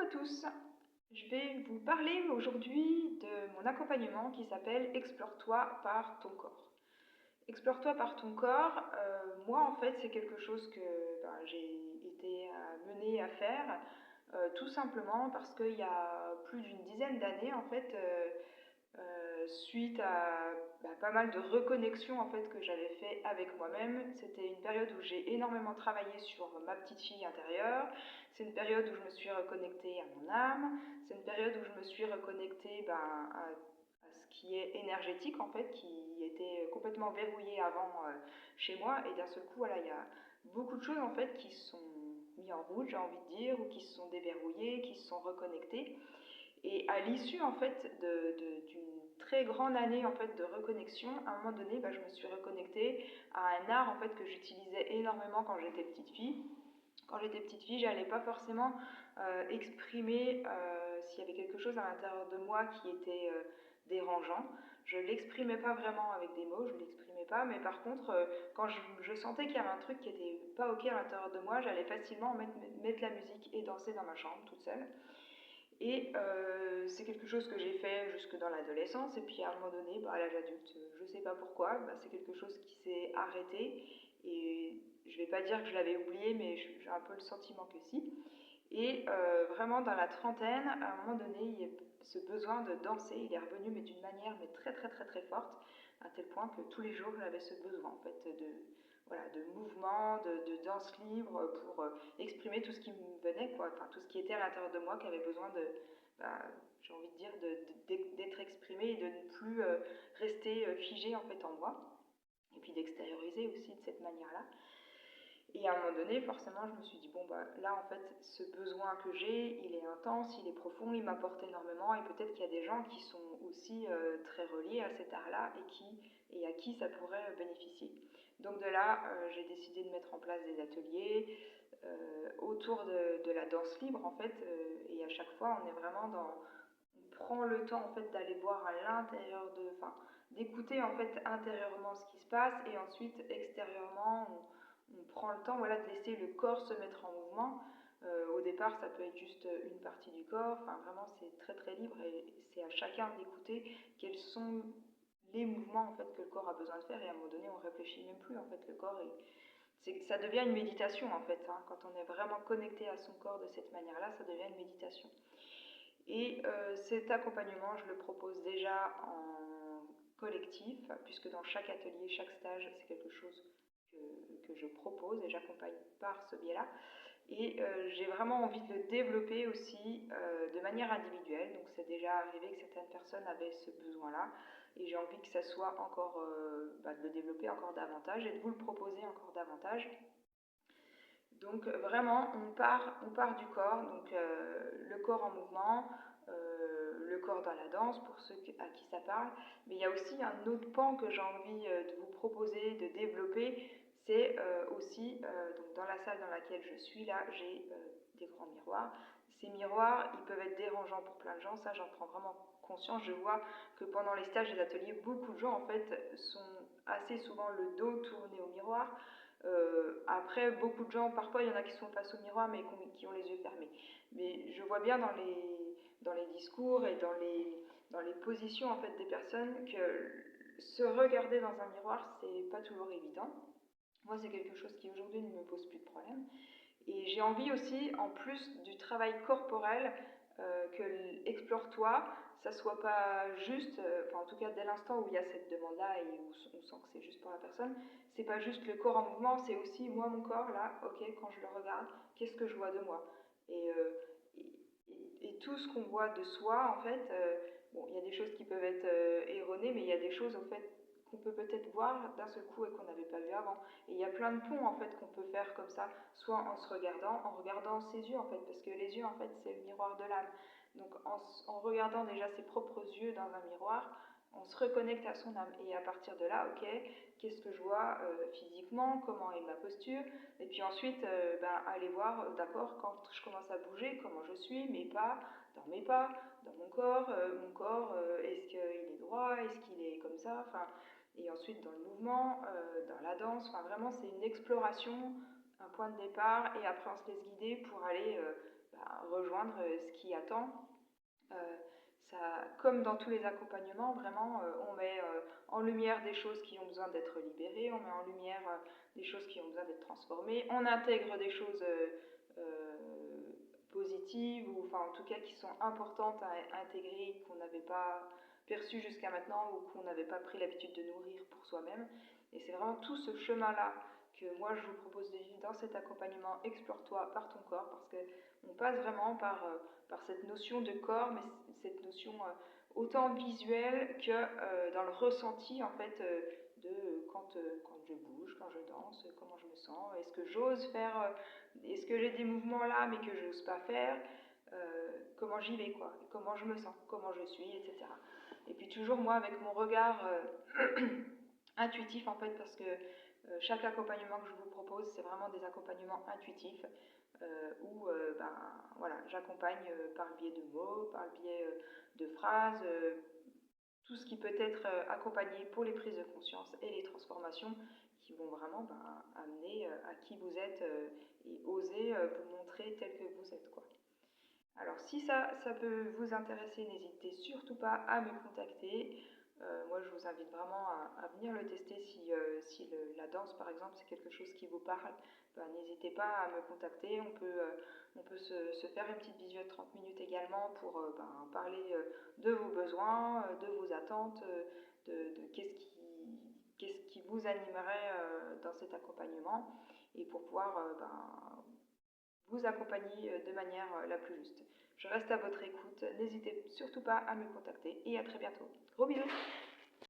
à tous, je vais vous parler aujourd'hui de mon accompagnement qui s'appelle Explore-toi par ton corps. Explore-toi par ton corps, moi en fait c'est quelque chose que j'ai été amenée à faire tout simplement parce qu'il y a plus d'une dizaine d'années en fait, suite à pas mal de reconnexion en fait que j'avais fait avec moi-même. C'était une période où j'ai énormément travaillé sur ma petite fille intérieure. C'est une période où je me suis reconnectée à mon âme. C'est une période où je me suis reconnectée à ce qui est énergétique en fait, qui était complètement verrouillé avant chez moi. Et d'un seul coup, voilà, il y a beaucoup de choses en fait qui sont mis en route, j'ai envie de dire, ou qui se sont déverrouillées, qui se sont reconnectées. Et à l'issue en fait d'une très grande année en fait de reconnexion, à un moment donné, je me suis reconnectée à un art en fait que j'utilisais énormément quand j'étais petite fille. Quand j'étais petite fille, j'allais pas forcément exprimer s'il y avait quelque chose à l'intérieur de moi qui était dérangeant. Je l'exprimais pas vraiment avec des mots, je l'exprimais pas, mais par contre, quand je sentais qu'il y avait un truc qui était pas ok à l'intérieur de moi, j'allais facilement mettre la musique et danser dans ma chambre toute seule. Et c'est quelque chose que j'ai fait jusque dans l'adolescence. Et puis à un moment donné, à l'âge adulte, je ne sais pas pourquoi, c'est quelque chose qui s'est arrêté. Et je ne vais pas dire que je l'avais oublié, mais j'ai un peu le sentiment que si. Et vraiment dans la trentaine, à un moment donné, ce besoin de danser, il est revenu, mais d'une manière mais très très très très forte, à tel point que tous les jours, j'avais ce besoin en fait de mouvement, de danse libre pour exprimer tout ce qui me venait, quoi, enfin tout ce qui était à l'intérieur de moi qui avait besoin j'ai envie de dire, d'être exprimé et de ne plus rester figé en fait en moi, et puis d'extérioriser aussi de cette manière-là. Et à un moment donné, forcément, je me suis dit, là, en fait, ce besoin que j'ai, il est intense, il est profond, il m'apporte énormément, et peut-être qu'il y a des gens qui sont aussi très reliés à cet art-là et à qui ça pourrait bénéficier. Donc de là, j'ai décidé de mettre en place des ateliers autour de la danse libre, en fait, et à chaque fois, on est vraiment on prend le temps, en fait, d'aller voir à l'intérieur d'écouter, en fait, intérieurement ce qui se passe, et ensuite, extérieurement, on prend le temps, voilà, de laisser le corps se mettre en mouvement. Au départ, ça peut être juste une partie du corps, vraiment c'est très très libre et c'est à chacun d'écouter quels sont les mouvements en fait que le corps a besoin de faire, et à un moment donné on réfléchit même plus en fait, le corps ça devient une méditation en fait, hein. Quand on est vraiment connecté à son corps de cette manière-là, ça devient une méditation. Et cet accompagnement, je le propose déjà en collectif, puisque dans chaque atelier, chaque stage, c'est quelque chose que je propose et j'accompagne par ce biais-là. Et j'ai vraiment envie de le développer aussi de manière individuelle. Donc c'est déjà arrivé que certaines personnes avaient ce besoin-là. Et j'ai envie que ça soit encore, de le développer encore davantage et de vous le proposer encore davantage. Donc vraiment, on part du corps, donc le corps en mouvement, le corps dans la danse pour ceux à qui ça parle. Mais il y a aussi un autre pan que j'ai envie de vous proposer, de développer, c'est aussi, donc dans la salle dans laquelle je suis là, j'ai des grands miroirs. Ces miroirs, ils peuvent être dérangeants pour plein de gens, ça j'en prends vraiment conscience. Je vois que pendant les stages et les ateliers, beaucoup de gens en fait sont assez souvent le dos tourné au miroir. Après, beaucoup de gens, parfois il y en a qui sont face au miroir mais qui ont les yeux fermés. Mais je vois bien dans les discours et dans les positions en fait des personnes que se regarder dans un miroir, c'est pas toujours évident. Moi, c'est quelque chose qui aujourd'hui ne me pose plus de problème. Et j'ai envie aussi, en plus du travail corporel, que explore-toi, ça soit pas juste, en tout cas dès l'instant où il y a cette demande-là et où on sent que c'est juste pour la personne, c'est pas juste le corps en mouvement, c'est aussi moi, mon corps, là, ok, quand je le regarde, qu'est-ce que je vois de moi? Et, et tout ce qu'on voit de soi, en fait, il y a des choses qui peuvent être erronées, mais il y a des choses, en fait, qu'on peut peut-être voir d'un seul coup et qu'on n'avait pas vu avant. Et il y a plein de ponts, en fait, qu'on peut faire comme ça, soit en se regardant, en regardant ses yeux, en fait, parce que les yeux, en fait, c'est le miroir de l'âme. Donc, en regardant déjà ses propres yeux dans un miroir, on se reconnecte à son âme. Et à partir de là, ok, qu'est-ce que je vois physiquement, comment est ma posture, et puis ensuite, aller voir, d'accord, quand je commence à bouger, comment je suis, mes pas, dans mon corps, est-ce qu'il est droit, est-ce qu'il est comme ça, et ensuite dans le mouvement, dans la danse, vraiment c'est une exploration, un point de départ, et après on se laisse guider pour aller rejoindre ce qui attend. Comme dans tous les accompagnements, vraiment, on met en lumière des choses qui ont besoin d'être libérées, on met en lumière des choses qui ont besoin d'être transformées, on intègre des choses positives, ou enfin en tout cas qui sont importantes à intégrer, qu'on n'avait pas perçues jusqu'à maintenant ou qu'on n'avait pas pris l'habitude de nourrir pour soi-même. Et c'est vraiment tout ce chemin-là que moi je vous propose de vivre dans cet accompagnement Explore-toi par ton corps, parce qu'on passe vraiment par cette notion de corps, mais cette notion autant visuelle que dans le ressenti en fait quand je bouge, quand je danse, comment je me sens, est-ce que j'ose faire, est-ce que j'ai des mouvements là mais que je n'ose pas faire, comment j'y vais quoi, comment je me sens, comment je suis, etc. Et puis toujours moi avec mon regard intuitif en fait, parce que chaque accompagnement que je vous propose, c'est vraiment des accompagnements intuitifs où voilà, j'accompagne par le biais de mots, par le biais de phrases, tout ce qui peut être accompagné pour les prises de conscience et les transformations qui vont vraiment amener à qui vous êtes et oser vous montrer tel que vous êtes, quoi. Alors si ça peut vous intéresser, n'hésitez surtout pas à me contacter. Moi je vous invite vraiment à venir le tester si la danse par exemple c'est quelque chose qui vous parle. N'hésitez pas à me contacter, on peut se faire une petite visio de 30 minutes également pour parler de vos besoins, de vos attentes, de qu'est-ce qui vous animerait dans cet accompagnement, et pour pouvoir vous accompagner de manière la plus juste. Je reste à votre écoute, n'hésitez surtout pas à me contacter et à très bientôt. Gros bisous!